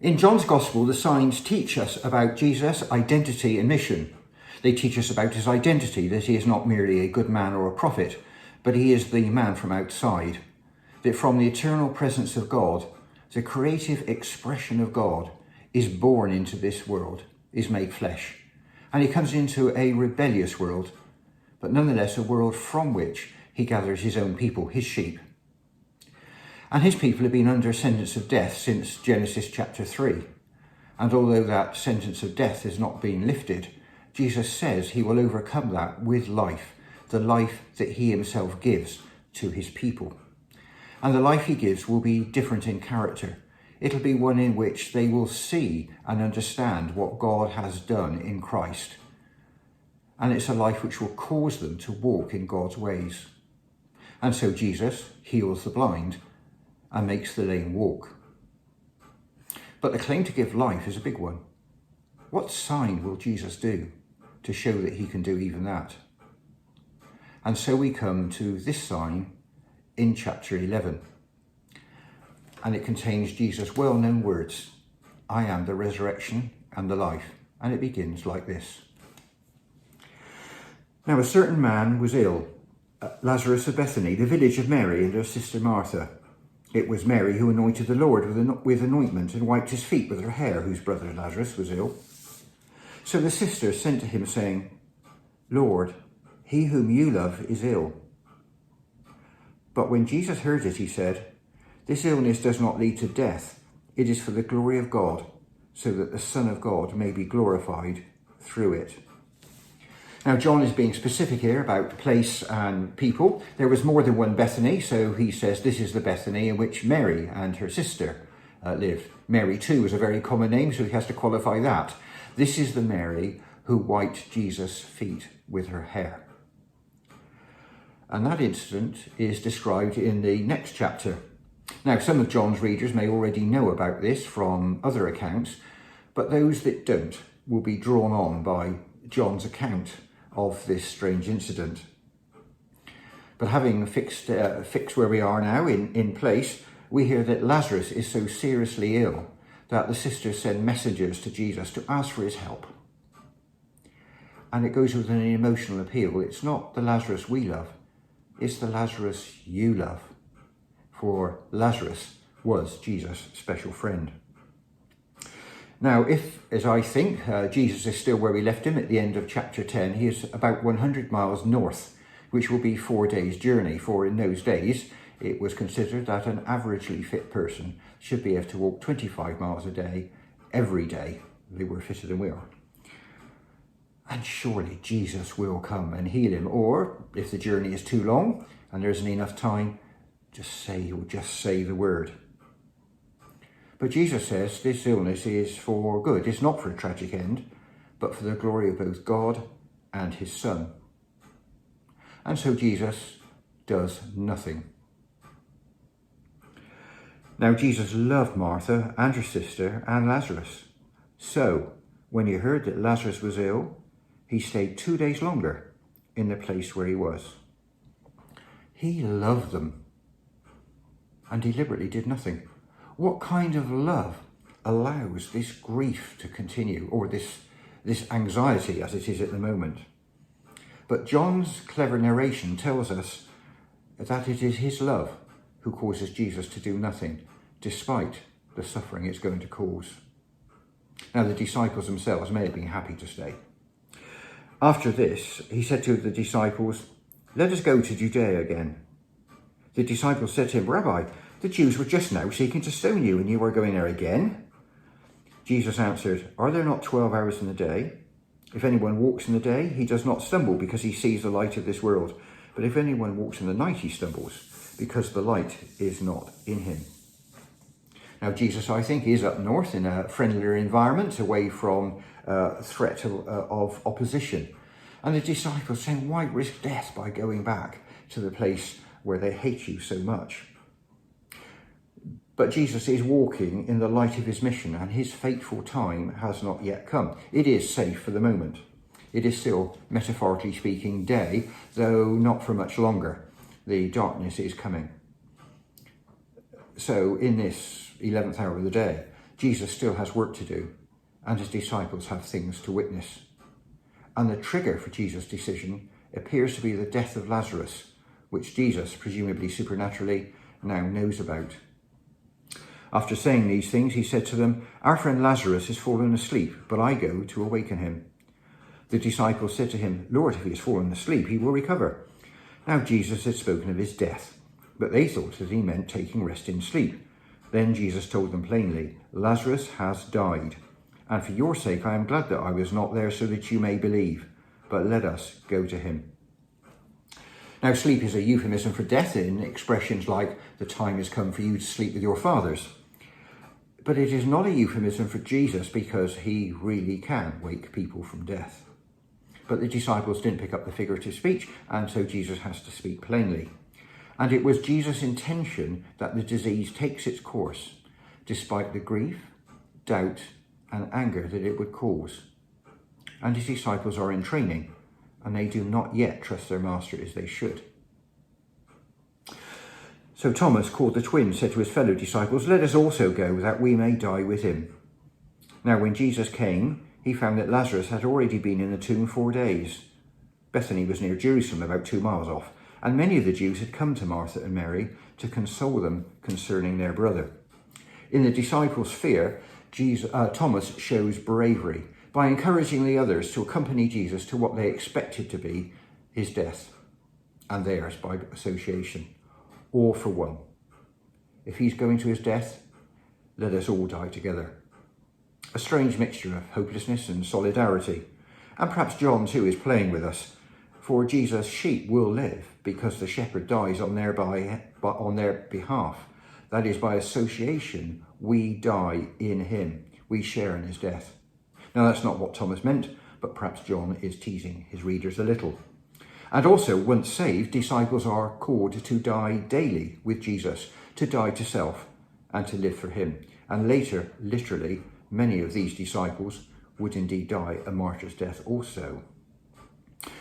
In John's Gospel, the signs teach us about Jesus' identity and mission. They teach us about his identity, that he is not merely a good man or a prophet, but he is the man from outside. That from the eternal presence of God, the creative expression of God is born into this world, is made flesh. And he comes into a rebellious world, but nonetheless a world from which he gathers his own people, his sheep. And his people have been under a sentence of death since Genesis chapter 3. And although that sentence of death has not been lifted, Jesus says he will overcome that with life, the life that he himself gives to his people. And the life he gives will be different in character. It'll be one in which they will see and understand what God has done in Christ. And it's a life which will cause them to walk in God's ways. And so Jesus heals the blind and makes the lame walk. But the claim to give life is a big one. What sign will Jesus do to show that he can do even that? And so we come to this sign in chapter 11. And it contains Jesus' well-known words, "I am the resurrection and the life." And it begins like this. Now a certain man was ill, Lazarus of Bethany, the village of Mary and her sister Martha. It was Mary who anointed the Lord with anointment and wiped his feet with her hair, whose brother Lazarus was ill. So the sisters sent to him, saying, "Lord, he whom you love is ill." But when Jesus heard it, he said, "This illness does not lead to death. It is for the glory of God, so that the Son of God may be glorified through it." Now, John is being specific here about place and people. There was more than one Bethany, so he says this is the Bethany in which Mary and her sister lived. Mary, too, is a very common name, so he has to qualify that. This is the Mary who wiped Jesus' feet with her hair. And that incident is described in the next chapter. Now, some of John's readers may already know about this from other accounts, but those that don't will be drawn on by John's account of this strange incident. But having fixed where we are now in place, we hear that Lazarus is so seriously ill that the sisters send messengers to Jesus to ask for his help. And it goes with an emotional appeal. It's not the Lazarus we love, it's the Lazarus you love. For Lazarus was Jesus' special friend. Now, if, as I think, Jesus is still where we left him at the end of chapter 10, he is about 100 miles north, which will be 4 days' journey, for in those days it was considered that an averagely fit person should be able to walk 25 miles a day, every day. They were fitter than we are. And surely Jesus will come and heal him, or if the journey is too long and there isn't enough time, just say the word. But Jesus says this illness is for good. It's not for a tragic end, but for the glory of both God and his Son. And so Jesus does nothing. Now Jesus loved Martha and her sister and Lazarus. So when he heard that Lazarus was ill, he stayed 2 days longer in the place where he was. He loved them and deliberately did nothing. What kind of love allows this grief to continue, or this anxiety as it is at the moment? But John's clever narration tells us that it is his love who causes Jesus to do nothing, despite the suffering it's going to cause. Now, the disciples themselves may have been happy to stay. After this, he said to the disciples, "Let us go to Judea again." The disciples said to him, "Rabbi, the Jews were just now seeking to stone you, and you are going there again?" Jesus answered, "Are there not 12 hours in the day? If anyone walks in the day, he does not stumble because he sees the light of this world. But if anyone walks in the night, he stumbles because the light is not in him." Now, Jesus, I think, is up north in a friendlier environment, away from threat of opposition. And the disciples saying, why risk death by going back to the place where they hate you so much? But Jesus is walking in the light of his mission, and his fateful time has not yet come. It is safe for the moment. It is still, metaphorically speaking, day, though not for much longer. The darkness is coming. So in this 11th hour of the day, Jesus still has work to do, and his disciples have things to witness. And the trigger for Jesus' decision appears to be the death of Lazarus, which Jesus, presumably supernaturally, now knows about. After saying these things, he said to them, "Our friend Lazarus has fallen asleep, but I go to awaken him." The disciples said to him, "Lord, if he has fallen asleep, he will recover." Now Jesus had spoken of his death, but they thought that he meant taking rest in sleep. Then Jesus told them plainly, "Lazarus has died, and for your sake I am glad that I was not there so that you may believe, but let us go to him." Now, sleep is a euphemism for death in expressions like, "The time has come for you to sleep with your fathers." But it is not a euphemism for Jesus, because he really can wake people from death. But the disciples didn't pick up the figurative speech, and so Jesus has to speak plainly. And it was Jesus' intention that the disease takes its course, despite the grief, doubt, and anger that it would cause. And his disciples are in training, and they do not yet trust their master as they should. So Thomas, called the twin, said to his fellow disciples, "Let us also go, that we may die with him." Now when Jesus came, he found that Lazarus had already been in the tomb 4 days. Bethany was near Jerusalem, about 2 miles off, and many of the Jews had come to Martha and Mary to console them concerning their brother. In the disciples' fear, Thomas shows bravery by encouraging the others to accompany Jesus to what they expected to be his death, and theirs by association, all for one. If he's going to his death, let us all die together. A strange mixture of hopelessness and solidarity. And perhaps John too is playing with us, for Jesus' sheep will live because the shepherd dies on their behalf. That is, by association, we die in him. We share in his death. Now, that's not what Thomas meant, but perhaps John is teasing his readers a little. And also, once saved, disciples are called to die daily with Jesus, to die to self and to live for him. And later, literally, many of these disciples would indeed die a martyr's death also.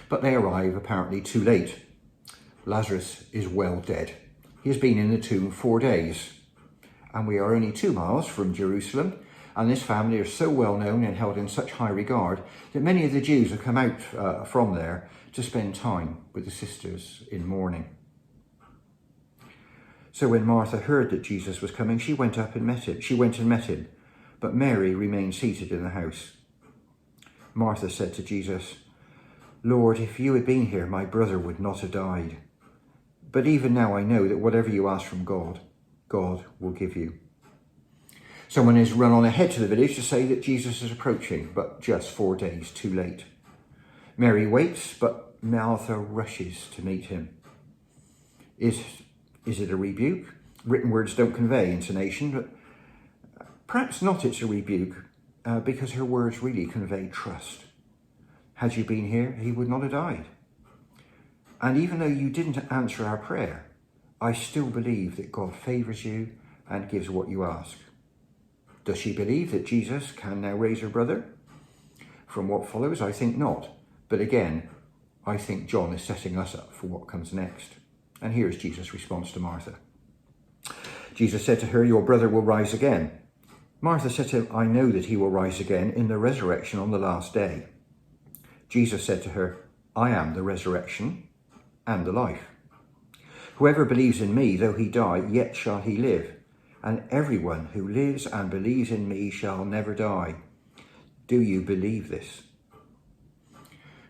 But they arrive apparently too late. Lazarus is well dead. He has been in the tomb 4 days. And we are only 2 miles from Jerusalem, and this family are so well known and held in such high regard that many of the Jews have come out from there to spend time with the sisters in mourning. So when Martha heard that Jesus was coming, she went and met him, but Mary remained seated in the house. Martha said to Jesus, "Lord, if you had been here, my brother would not have died. But even now I know that whatever you ask from God, God will give you." Someone has run on ahead to the village to say that Jesus is approaching, but just 4 days too late. Mary waits, but Martha rushes to meet him. Is it a rebuke? Written words don't convey intonation, but perhaps not it's a rebuke, because her words really convey trust. Had you been here, he would not have died. And even though you didn't answer our prayer, I still believe that God favours you and gives what you ask. Does she believe that Jesus can now raise her brother? From what follows, I think not. But again, I think John is setting us up for what comes next. And here is Jesus' response to Martha. Jesus said to her, "Your brother will rise again." Martha said to him, "I know that he will rise again in the resurrection on the last day." Jesus said to her, "I am the resurrection and the life. Whoever believes in me, though he die, yet shall he live. And everyone who lives and believes in me shall never die. Do you believe this?"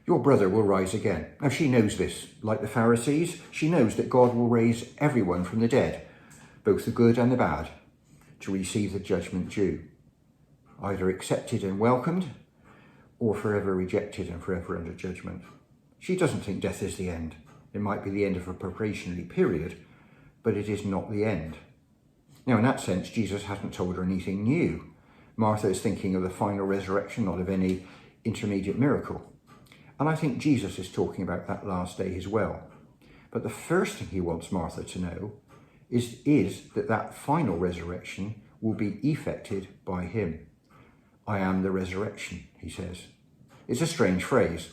Your brother will rise again. Now she knows this. Like the Pharisees, she knows that God will raise everyone from the dead, both the good and the bad, to receive the judgment due, either accepted and welcomed, or forever rejected and forever under judgment. She doesn't think death is the end. It might be the end of a probationary period, but it is not the end. Now, in that sense, Jesus hasn't told her anything new. Martha is thinking of the final resurrection, not of any intermediate miracle. And I think Jesus is talking about that last day as well. But the first thing he wants Martha to know is that final resurrection will be effected by him. "I am the resurrection," he says. It's a strange phrase.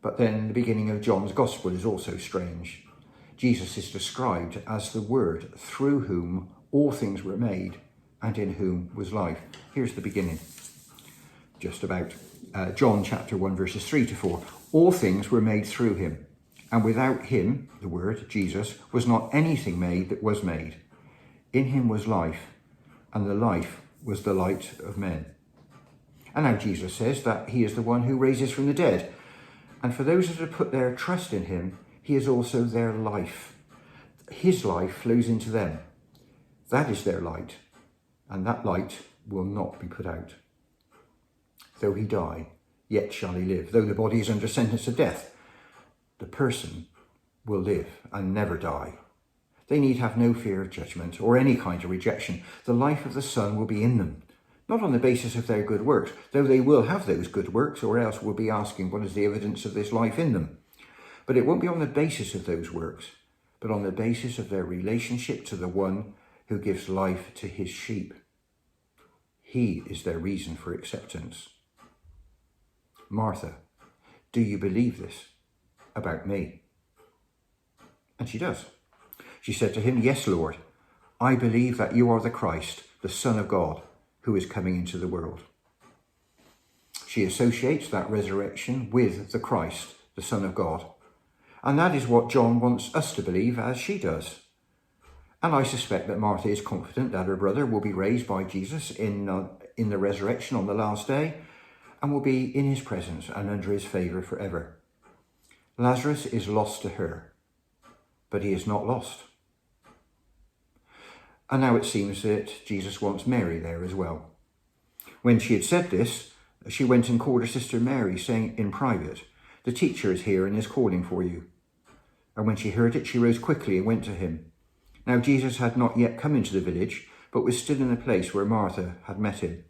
But then the beginning of John's Gospel is also strange. Jesus is described as the Word through whom all things were made, and in whom was life. Here's the beginning, just about John chapter 1, verses 3 to 4. All things were made through him, and without him, the Word, Jesus, was not anything made that was made. In him was life, and the life was the light of men. And now Jesus says that he is the one who raises from the dead. And for those that have put their trust in him, he is also their life. His life flows into them. That is their light, and that light will not be put out. Though he die, yet shall he live. Though the body is under sentence of death, the person will live and never die. They need have no fear of judgment or any kind of rejection. The life of the Son will be in them, not on the basis of their good works, though they will have those good works, or else we'll be asking what is the evidence of this life in them. But it won't be on the basis of those works, but on the basis of their relationship to the one who gives life to his sheep. He is their reason for acceptance. Martha, do you believe this about me? And she does. She said to him, yes, Lord, I believe that you are the Christ, the Son of God, who is coming into the world. She associates that resurrection with the Christ, the Son of God. And that is what John wants us to believe, as she does. And I suspect that Martha is confident that her brother will be raised by Jesus in the resurrection on the last day, and will be in his presence and under his favour forever. Lazarus is lost to her, but he is not lost. And now it seems that Jesus wants Mary there as well. When she had said this, she went and called her sister Mary, saying in private, the teacher is here and is calling for you. And when she heard it, she rose quickly and went to him. Now Jesus had not yet come into the village, but was still in the place where Martha had met him.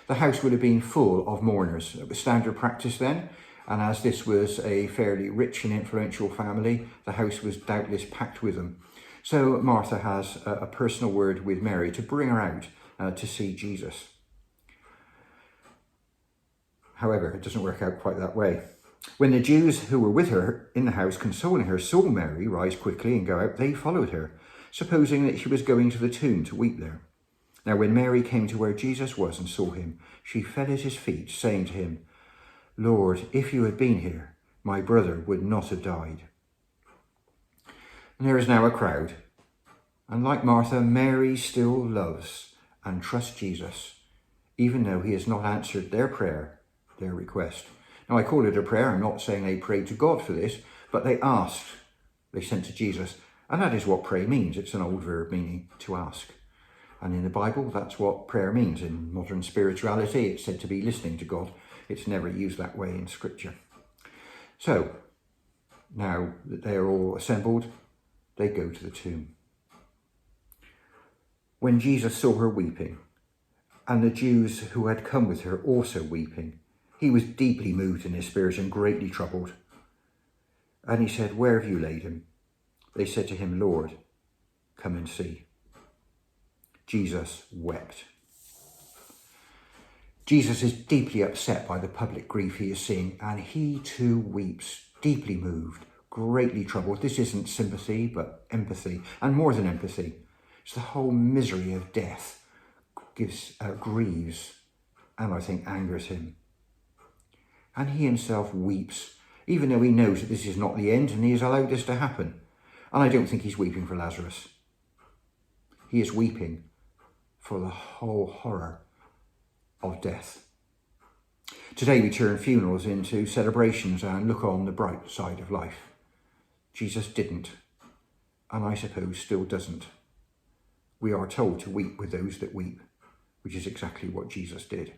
The house would have been full of mourners. It was standard practice then, and as this was a fairly rich and influential family, the house was doubtless packed with them. So Martha has a personal word with Mary to bring her out to see Jesus. However, it doesn't work out quite that way. When the Jews who were with her in the house consoling her saw Mary rise quickly and go out, they followed her, supposing that she was going to the tomb to weep there. Now when Mary came to where Jesus was and saw him, she fell at his feet, saying to him, Lord, if you had been here, my brother would not have died. And there is now a crowd, and like Martha, Mary still loves and trusts Jesus, even though he has not answered their prayer, their request. Now I call it a prayer. I'm not saying they prayed to God for this, but they asked, they sent to Jesus. And that is what pray means. It's an old verb meaning to ask. And in the Bible, that's what prayer means. In modern spirituality, it's said to be listening to God. It's never used that way in Scripture. So, now that they are all assembled, they go to the tomb. When Jesus saw her weeping, and the Jews who had come with her also weeping, he was deeply moved in his spirit and greatly troubled. And he said, where have you laid him? They said to him, Lord, come and see. Jesus wept. Jesus is deeply upset by the public grief he is seeing, and he too weeps, deeply moved, greatly troubled. This isn't sympathy, but empathy, and more than empathy. It's the whole misery of death grieves, and I think angers him. And he himself weeps, even though he knows that this is not the end, and he has allowed this to happen. And I don't think he's weeping for Lazarus. He is weeping for the whole horror of death. Today we turn funerals into celebrations and look on the bright side of life. Jesus didn't, and I suppose still doesn't. We are told to weep with those that weep, which is exactly what Jesus did.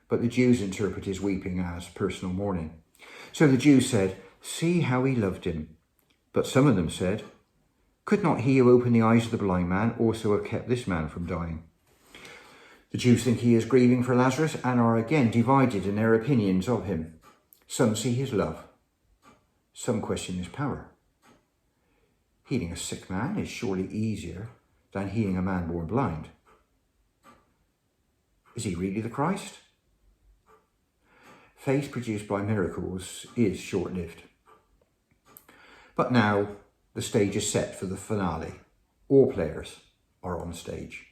But the Jews interpret his weeping as personal mourning. So the Jews said, see how he loved him. But some of them said, could not he who opened the eyes of the blind man also have kept this man from dying? The Jews think he is grieving for Lazarus and are again divided in their opinions of him. Some see his love. Some question his power. Healing a sick man is surely easier than healing a man born blind. Is he really the Christ? Faith produced by miracles is short-lived. But now the stage is set for the finale. All players are on stage.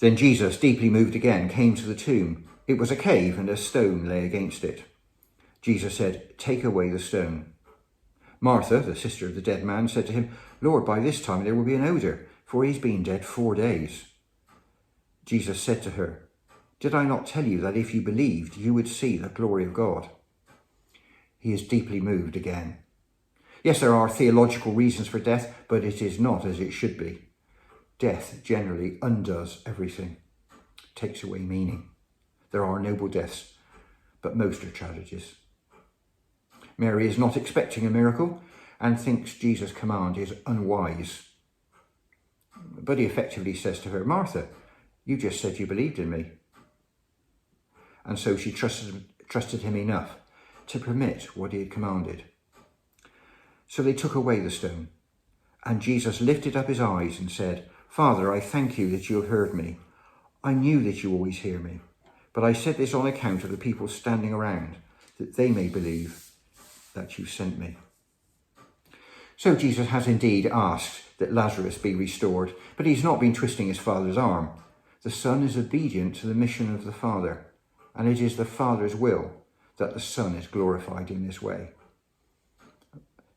Then Jesus, deeply moved again, came to the tomb. It was a cave, and a stone lay against it. Jesus said, "Take away the stone." Martha, the sister of the dead man, said to him, "Lord, by this time there will be an odour, for he's been dead 4 days." Jesus said to her, "Did I not tell you that if you believed, you would see the glory of God?" He is deeply moved again. Yes, there are theological reasons for death, but it is not as it should be. Death generally undoes everything, takes away meaning. There are noble deaths, but most are tragedies. Mary is not expecting a miracle and thinks Jesus' command is unwise. But he effectively says to her, "Martha, you just said you believed in me." And so she trusted him enough to permit what he had commanded. So they took away the stone, and Jesus lifted up his eyes and said, "Father, I thank you that you have heard me. I knew that you always hear me, but I said this on account of the people standing around, that they may believe that you sent me." So Jesus has indeed asked that Lazarus be restored, but he's not been twisting his Father's arm. The Son is obedient to the mission of the Father, and it is the Father's will that the Son is glorified in this way.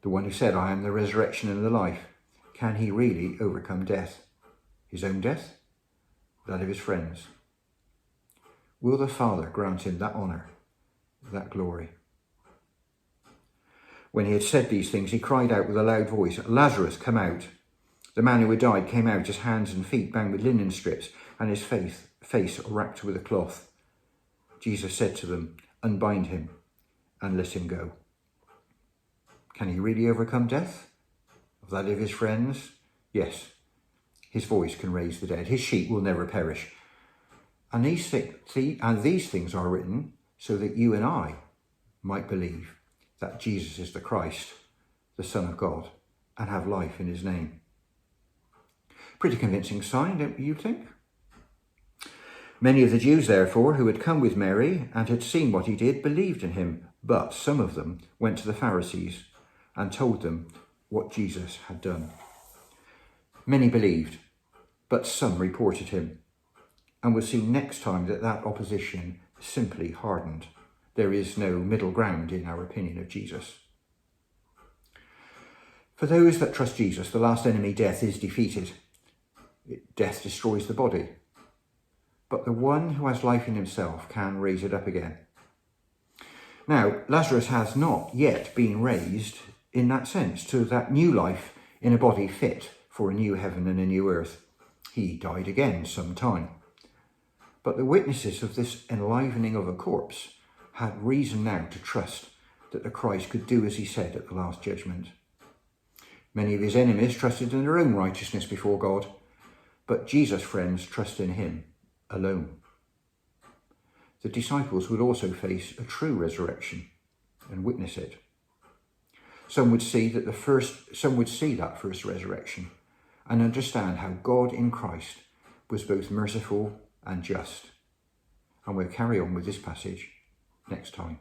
The one who said, "I am the resurrection and the life," can he really overcome death? His own death? That of his friends? Will the Father grant him that honour, that glory? When he had said these things, he cried out with a loud voice, "Lazarus, come out." The man who had died came out, his hands and feet bound with linen strips, and his face wrapped with a cloth. Jesus said to them, "Unbind him and let him go." Can he really overcome death? Of that of his friends? Yes. His voice can raise the dead. His sheep will never perish. And these things are written so that you and I might believe that Jesus is the Christ, the Son of God, and have life in his name. Pretty convincing sign, don't you think? Many of the Jews, therefore, who had come with Mary and had seen what he did, believed in him, but some of them went to the Pharisees and told them what Jesus had done. Many believed, but some reported him. And we'll see next time that opposition simply hardened. There is no middle ground in our opinion of Jesus. For those that trust Jesus, the last enemy, death, is defeated. Death destroys the body. But the one who has life in himself can raise it up again. Now, Lazarus has not yet been raised in that sense to that new life in a body fit for a new heaven and a new earth. He died again sometime. But the witnesses of this enlivening of a corpse had reason now to trust that the Christ could do as he said at the last judgment. Many of his enemies trusted in their own righteousness before God, but Jesus' friends trust in him alone. The disciples would also face a true resurrection and witness it. Some would see that first resurrection and understand how God in Christ was both merciful and just. And we'll carry on with this passage next time.